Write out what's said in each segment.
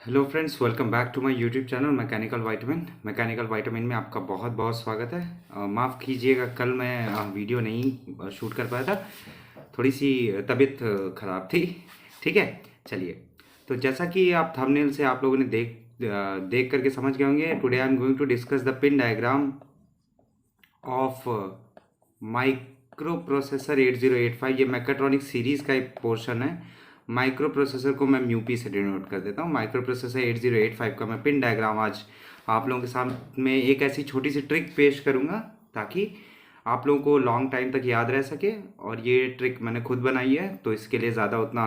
Hello friends, welcome back to my YouTube channel mechanical vitamin में आपका बहुत बहुत स्वागत है। माफ़ कीजिएगा, कल मैं वीडियो नहीं शूट कर पाया था। थोड़ी सी तबीयत ख़राब थी। ठीक है, चलिए। तो जैसा कि आप थंबनेल से आप लोगों ने देख करके समझ गए होंगे, today I am going to discuss the pin diagram of micro processor 8085। ये मैकाट्रॉनिक सीरीज़ का एक पोर्शन है। माइक्रो प्रोसेसर को मैं म्यूपी से डिनोट कर देता हूँ। माइक्रो प्रोसेसर 8085 का मैं पिन डायग्राम आज आप लोगों के सामने एक ऐसी छोटी सी ट्रिक पेश करूँगा ताकि आप लोगों को लॉन्ग टाइम तक याद रह सके। और ये ट्रिक मैंने खुद बनाई है, तो इसके लिए ज़्यादा उतना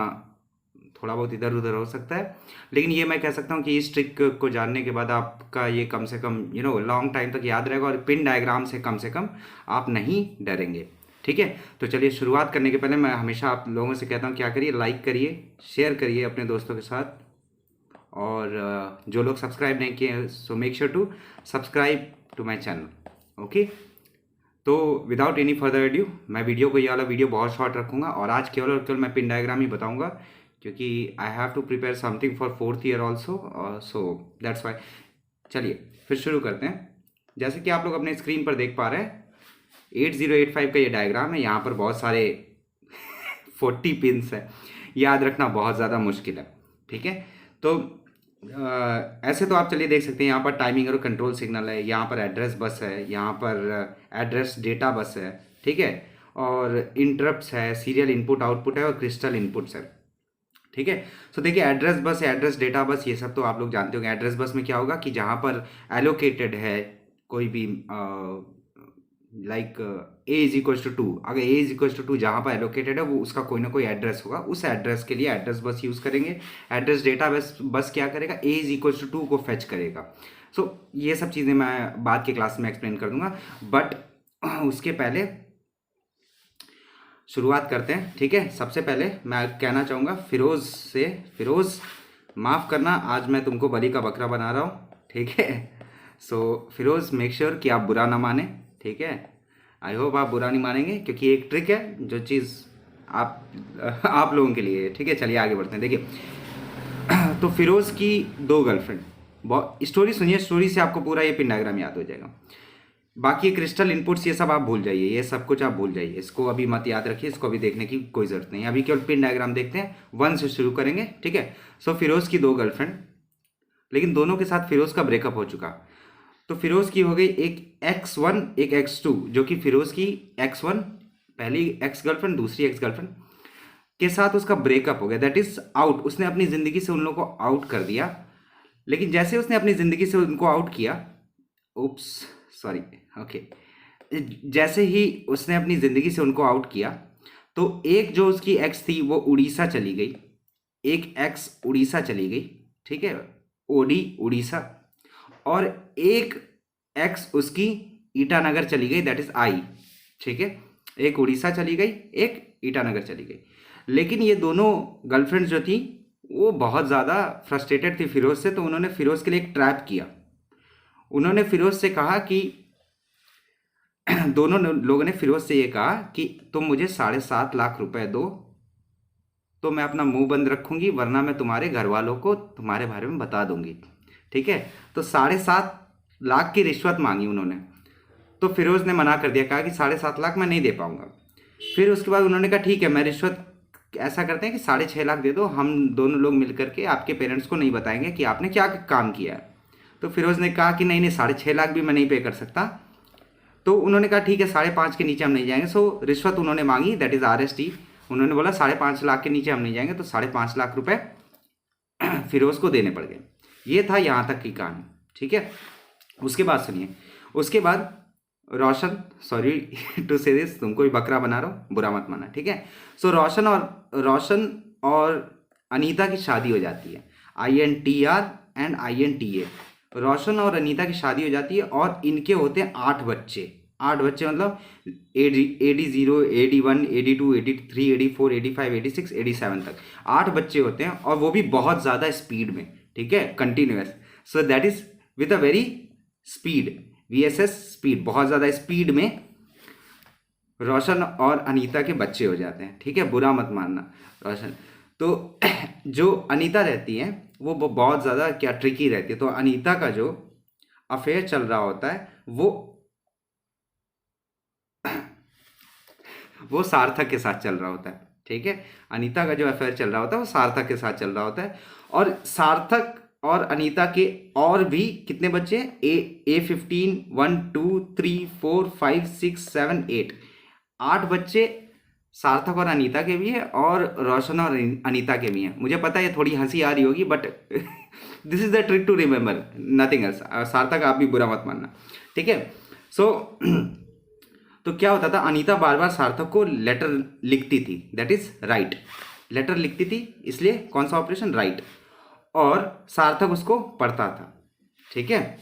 थोड़ा बहुत इधर उधर हो सकता है, लेकिन ये मैं कह सकता हूँ कि इस ट्रिक को जानने के बाद आपका ये कम से कम लॉन्ग टाइम तक याद रहेगा और पिन डायग्राम से कम आप नहीं डरेंगे। ठीक है, तो चलिए शुरुआत करने के पहले मैं हमेशा आप लोगों से कहता हूँ क्या करिए, लाइक करिए, शेयर करिए अपने दोस्तों के साथ। और जो लोग सब्सक्राइब नहीं किए so make sure to subscribe to my channel. Okay, तो विदाउट एनी फर्दर एड्यू मैं ये वाला वीडियो बहुत शॉर्ट रखूँगा और आज केवल और केवल मैं पिन डायग्राम ही बताऊँगा, क्योंकि I have to prepare something for fourth year also, so that's why. चलिए फिर शुरू करते हैं। जैसे कि आप लोग अपने स्क्रीन पर देख पा रहे हैं, 8085 का ये डायग्राम है। यहाँ पर बहुत सारे 40 पिन्स है, याद रखना बहुत ज़्यादा मुश्किल है। ठीक है, तो ऐसे तो आप चलिए देख सकते हैं, यहाँ पर टाइमिंग और कंट्रोल सिग्नल है, यहाँ पर एड्रेस बस है, यहाँ पर एड्रेस डेटा बस है। ठीक है, और इंटरप्ट्स है, सीरियल इनपुट आउटपुट है और क्रिस्टल इनपुट्स है। ठीक है, सो देखिए address bus, address data bus, ये सब तो आप लोग जानते होंगे। एड्रेस बस में क्या होगा कि जहाँ पर एलोकेटेड है कोई भी like a is equals to two, अगर a is equals to two जहाँ पर एलोकेटेड है वो उसका कोई ना कोई एड्रेस होगा, उस एड्रेस के लिए एड्रेस बस यूज़ करेंगे। एड्रेस डेटा बस क्या करेगा, ए इज इक्वल्स टू टू को फेच करेगा। सो ये सब चीज़ें मैं बाद के क्लास में एक्सप्लेन कर दूंगा, बट उसके पहले शुरुआत करते हैं। ठीक है, सबसे पहले मैं कहना चाहूँगा फिरोज़ से, फिरोज़ माफ़ करना, आज मैं तुमको बलि का बकरा बना रहा हूँ। ठीक है, सो फिरोज़ मेक श्योर कि आप बुरा ना माने। ठीक है, आई होप आप बुरा नहीं मानेंगे, क्योंकि एक ट्रिक है जो चीज़ आप लोगों के लिए है। ठीक है, चलिए आगे बढ़ते हैं। देखिए तो फिरोज़ की दो गर्लफ्रेंड, बहुत स्टोरी सुनिए, स्टोरी से आपको पूरा ये पिन डायग्राम याद हो जाएगा। बाकी क्रिस्टल इनपुट्स ये सब आप भूल जाइए, ये सब कुछ आप भूल जाइए, इसको अभी मत याद रखिए, इसको अभी देखने की कोई ज़रूरत नहीं है। अभी केवल पिन डायग्राम देखते हैं, वन से शुरू करेंगे। ठीक है, सो फिरोज़ की दो गर्लफ्रेंड, लेकिन दोनों के साथ फिरोज़ का ब्रेकअप हो चुका। तो फिरोज़ की हो गई एक X1 एक X2, जो कि फिरोज़ की X1 पहली एक्स गर्लफ्रेंड, दूसरी एक्स गर्लफ्रेंड के साथ उसका ब्रेकअप हो गया, दैट इज आउट। उसने अपनी ज़िंदगी से उन लोगों को आउट कर दिया। लेकिन जैसे उसने अपनी ज़िंदगी से उनको आउट किया, उप्स सॉरी, ओके, जैसे ही उसने अपनी ज़िंदगी से उनको आउट किया, तो एक जो उसकी एक्स थी वो उड़ीसा चली गई, एक एक्स उड़ीसा चली गई। ठीक है, ओडी उड़ीसा, और एक एक्स उसकी ईटानगर चली गई, दैट इज आई। ठीक है, एक उड़ीसा चली गई, एक ईटानगर चली गई। लेकिन ये दोनों गर्लफ्रेंड्स जो थी वो बहुत ज़्यादा फ्रस्ट्रेटेड थी फिरोज़ से, तो उन्होंने फिरोज़ के लिए एक ट्रैप किया। उन्होंने फिरोज़ से कहा कि दोनों लोगों ने फिरोज़ से ये कहा कि तुम मुझे 7.5 लाख रुपए दो तो मैं अपना मुंह बंद रखूंगी, वरना मैं तुम्हारे घर वालों को तुम्हारे बारे में बता दूंगी। ठीक है, तो 7.5 लाख की रिश्वत मांगी उन्होंने। तो फिरोज़ ने मना कर दिया, कहा कि 7.5 लाख मैं नहीं दे पाऊंगा। फिर उसके बाद उन्होंने कहा ठीक है, मैं रिश्वत ऐसा करते हैं कि 6.5 लाख दे दो, हम दोनों लोग मिल करके आपके पेरेंट्स को नहीं बताएंगे कि आपने क्या काम किया है। तो फिरोज़ ने कहा कि नहीं नहीं, 6.5 लाख भी मैं नहीं पे कर सकता। तो उन्होंने कहा ठीक है, 5.5 के नीचे हम नहीं जाएंगे। सो रिश्वत उन्होंने मांगी, दैट इज़ RST। उन्होंने बोला 5.5 लाख के नीचे हम नहीं जाएंगे, तो 5.5 लाख रुपए फिरोज़ को देने पड़ गए। ये था यहाँ तक की कहानी। ठीक है, उसके बाद सुनिए, उसके बाद रोशन, सॉरी टू से दिस, तुमको भी बकरा बना रहा हूँ, बुरा मत माना। ठीक है, सो रोशन और अनीता की शादी हो जाती है, INTR एंड INTA। रोशन और अनीता की शादी हो जाती है और इनके होते हैं 8 बच्चे। 8 बच्चे मतलब AD0, AD1, AD2, AD3, AD4, AD5, AD6, AD7 तक 8 बच्चे होते हैं, और वो भी बहुत ज़्यादा स्पीड में। ठीक है, continuous, so that is with a very speed, VSS speed, बहुत ज़्यादा स्पीड में रोशन और अनीता के बच्चे हो जाते हैं। ठीक है, बुरा मत मानना रोशन। तो जो अनीता रहती है वो बहुत ज़्यादा क्या ट्रिकी रहती है। तो अनीता का जो अफेयर चल रहा होता है वो सार्थक के साथ चल रहा होता है। ठीक है, अनीता का जो अफेयर चल रहा होता है वो सार्थक के साथ चल रहा होता है। और सार्थक और अनीता के और भी कितने बच्चे हैं? A15 1 2 3 4 5 6 7 8 8 बच्चे सार्थक और अनीता के भी है और रोशन और अनीता के भी हैं। मुझे पता है ये थोड़ी हंसी आ रही होगी, but this is the trick to remember, nothing else. Sarthak आप भी बुरा मत मानना, ठीक है। सो तो क्या होता था, अनीता बार बार सार्थक को लेटर लिखती थी, दैट इज राइट। लेटर लिखती थी, इसलिए कौन सा ऑपरेशन? राइट। और सार्थक उसको पढ़ता था, ठीक है।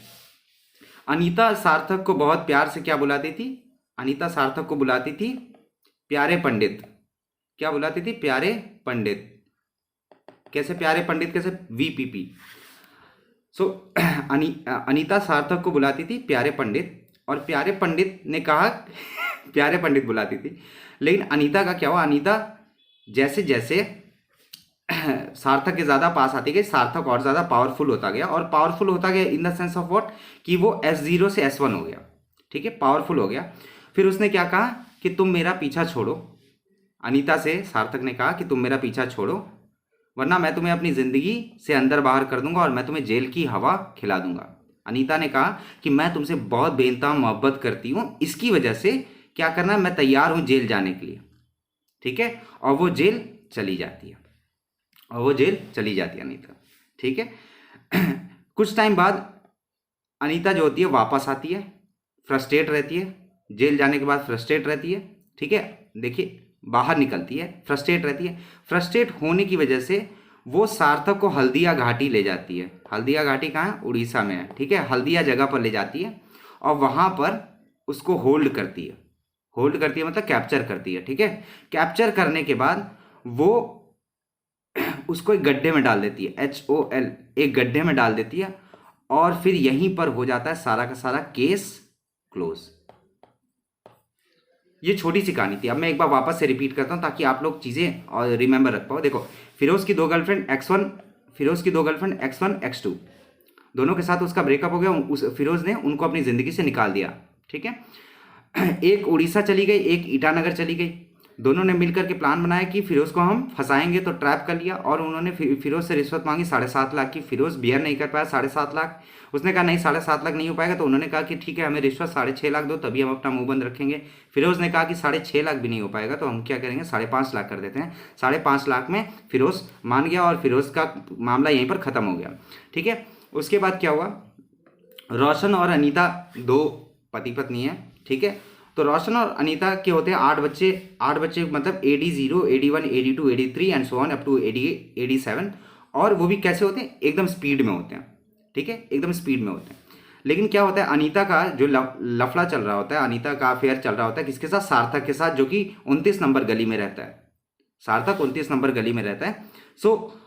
अनीता सार्थक को बहुत प्यार से क्या बुलाती थी? अनीता सार्थक को बुलाती थी प्यारे पंडित। क्या बुलाती थी? प्यारे पंडित। कैसे प्यारे पंडित? कैसे? VPP। सो अनीता सार्थक को बुलाती थी प्यारे पंडित, और प्यारे पंडित ने कहा प्यारे पंडित बुलाती थी। लेकिन अनीता का क्या हुआ? अनीता जैसे जैसे सार्थक के ज़्यादा पास आती गई, सार्थक और ज़्यादा पावरफुल होता गया। और पावरफुल होता गया in the sense of what, कि वो S0 से S1 हो गया, ठीक है, पावरफुल हो गया। फिर उसने क्या कहा कि तुम मेरा पीछा छोड़ो। अनीता से सार्थक ने कहा कि तुम मेरा पीछा छोड़ो, वरना मैं तुम्हें अपनी ज़िंदगी से अंदर बाहर कर दूंगा और मैं तुम्हें जेल की हवा खिला दूंगा। अनीता ने कहा कि मैं तुमसे बहुत बेइंतहा मोहब्बत करती हूँ, इसकी वजह से क्या करना है, मैं तैयार हूँ जेल जाने के लिए, ठीक है। और वो जेल चली जाती है, अनीता, ठीक है। कुछ टाइम बाद अनीता जो होती है वापस आती है, फ्रस्ट्रेट रहती है, जेल जाने के बाद फ्रस्ट्रेट रहती है, ठीक है। देखिए, बाहर निकलती है, फ्रस्ट्रेट रहती है। फ्रस्ट्रेट होने की वजह से वो सार्थक को हल्दिया घाटी ले जाती है। हल्दिया घाटी कहाँ है? उड़ीसा में है, ठीक है। हल्दिया जगह पर ले जाती है और वहाँ पर उसको होल्ड करती है। मतलब कैप्चर करती है, ठीक है। कैप्चर करने के बाद वो उसको एक गड्ढे में डाल देती है, HOL, एक गड्ढे में डाल देती है। और फिर यहीं पर हो जाता है सारा का सारा केस क्लोज। ये छोटी सी कहानी थी। अब मैं एक बार वापस से रिपीट करता हूँ ताकि आप लोग चीज़ें और रिमेंबर रख पाओ। देखो, फिरोज की दो गर्लफ्रेंड X1 X2 दोनों के साथ उसका ब्रेकअप हो गया। उस फिरोज ने उनको अपनी ज़िंदगी से निकाल दिया, ठीक है। एक उड़ीसा चली गई, एक ईटानगर चली गई। दोनों ने मिलकर के प्लान बनाया कि फिरोज को हम फंसाएंगे, तो ट्रैप कर लिया। और उन्होंने फिरोज से रिश्वत मांगी 7.5 लाख की। फिरोज बियर नहीं कर पाया 7.5 लाख। उसने कहा नहीं, 7.5 लाख नहीं हो पाएगा। तो उन्होंने कहा कि ठीक है, हमें रिश्वत 6.5 लाख दो, तभी हम अपना मुंह बंद रखेंगे। फिरोज ने कहा कि 6.5 लाख भी नहीं हो पाएगा, तो हम क्या करेंगे, 5.5 लाख कर देते हैं। 5.5 लाख में फिरोज मान गया और फिरोज का मामला यहीं पर ख़त्म हो गया, ठीक है। उसके बाद क्या हुआ, रोशन और अनीता दो पति पत्नी हैं, ठीक है। तो रोशन और अनीता के होते हैं 8 बच्चे। 8 बच्चे मतलब AD0, AD1, AD2, AD3 and so on up to AD7। और वो भी कैसे होते हैं? एकदम स्पीड में होते हैं, ठीक है, एकदम स्पीड में होते हैं। लेकिन क्या होता है, अनीता का जो लफड़ा चल रहा होता है, अनीता का अफेयर चल रहा होता है किसके साथ? सार्थक के साथ, जो कि 29 नंबर गली में रहता है। सार्थक 29 नंबर गली में रहता है। सो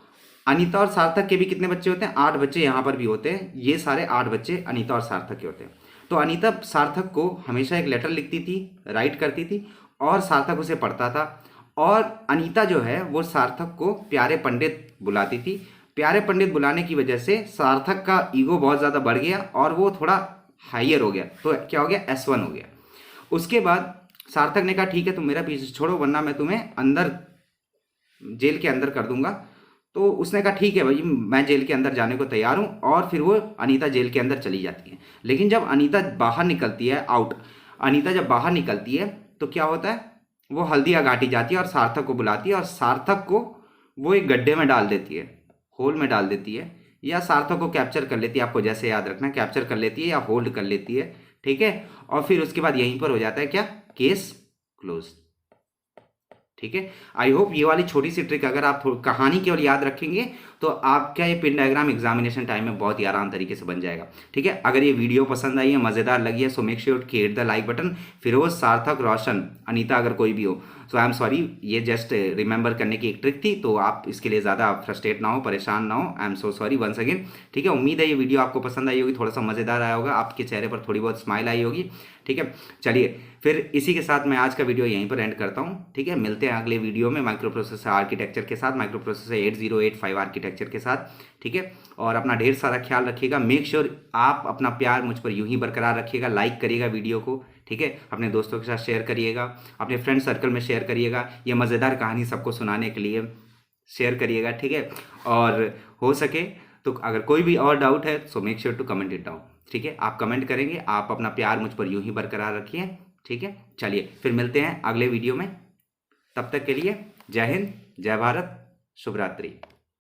अनीता और सार्थक के भी कितने बच्चे होते हैं? 8 बच्चे यहाँ पर भी होते हैं। ये सारे 8 बच्चे अनीता और सार्थक के होते हैं। तो अनीता सार्थक को हमेशा एक लेटर लिखती थी, राइट करती थी, और सार्थक उसे पढ़ता था। और अनीता जो है वो सार्थक को प्यारे पंडित बुलाती थी। प्यारे पंडित बुलाने की वजह से सार्थक का ईगो बहुत ज़्यादा बढ़ गया और वो थोड़ा हाइयर हो गया। तो क्या हो गया? S1 हो गया। उसके बाद सार्थक ने कहा ठीक है, तुम मेरा पीछे छोड़ो, वरना मैं तुम्हें अंदर जेल के अंदर कर दूंगा। तो उसने कहा ठीक है भाई, मैं जेल के अंदर जाने को तैयार हूँ। और फिर वो अनीता जेल के अंदर चली जाती है। लेकिन जब अनीता बाहर निकलती है, अनीता जब बाहर निकलती है तो क्या होता है, वो हल्दिया घाटी जाती है और सार्थक को बुलाती है। और सार्थक को वो एक गड्ढे में डाल देती है, होल में डाल देती है, या सार्थक को कैप्चर कर लेती है। आपको जैसे याद रखना, कैप्चर कर लेती है या होल्ड कर लेती है, ठीक है। और फिर उसके बाद यहीं पर हो जाता है क्या? केस क्लोज, ठीक है। आई होप ये वाली छोटी सी ट्रिक अगर आप कहानी केवल याद रखेंगे तो आपका ये पिन डायग्राम एग्जामिनेशन टाइम में बहुत ही आराम तरीके से बन जाएगा। ठीक है, अगर ये वीडियो पसंद आई है, मज़ेदार लगी है, so make sure to hit the like button. Firoz, Sarthak, Roshan, Anita, अगर कोई भी हो, सो आई एम सॉरी, ये जस्ट रिमेंबर करने की एक ट्रिक थी, तो आप इसके लिए ज़्यादा फ्रस्ट्रेट ना हो, परेशान ना हो। I am so sorry once again. ठीक है, उम्मीद है ये वीडियो आपको पसंद आई होगी, थोड़ा सा मज़ेदार आया होगा, आपके चेहरे पर थोड़ी बहुत स्माइल आई होगी। ठीक है, चलिए फिर इसी के साथ मैं आज का वीडियो यहीं पर एंड करता हूँ। ठीक है, मिलते हैं अगले वीडियो में माइक्रो प्रोसेसर आर्किटेक्चर के साथ, माइक्रो प्रोसेसर 8085 आर्किटेक्चर के साथ। ठीक है, और अपना ढेर सारा ख्याल रखिएगा। मेक श्योर आप अपना प्यार मुझ पर यूं ही बरकरार रखिएगा, लाइक करिएगा वीडियो को। ठीक है, अपने दोस्तों के साथ शेयर करिएगा, अपने फ्रेंड सर्कल में शेयर करिएगा, ये मज़ेदार कहानी सबको सुनाने के लिए शेयर करिएगा। ठीक है, और हो सके तो अगर कोई भी और डाउट है so make sure to comment it down. ठीक है, आप कमेंट करेंगे, आप अपना प्यार मुझ पर यूं ही बरकरार रखिए। ठीक है, चलिए फिर मिलते हैं अगले वीडियो में। तब तक के लिए जय हिंद, जय भारत, शुभ रात्रि।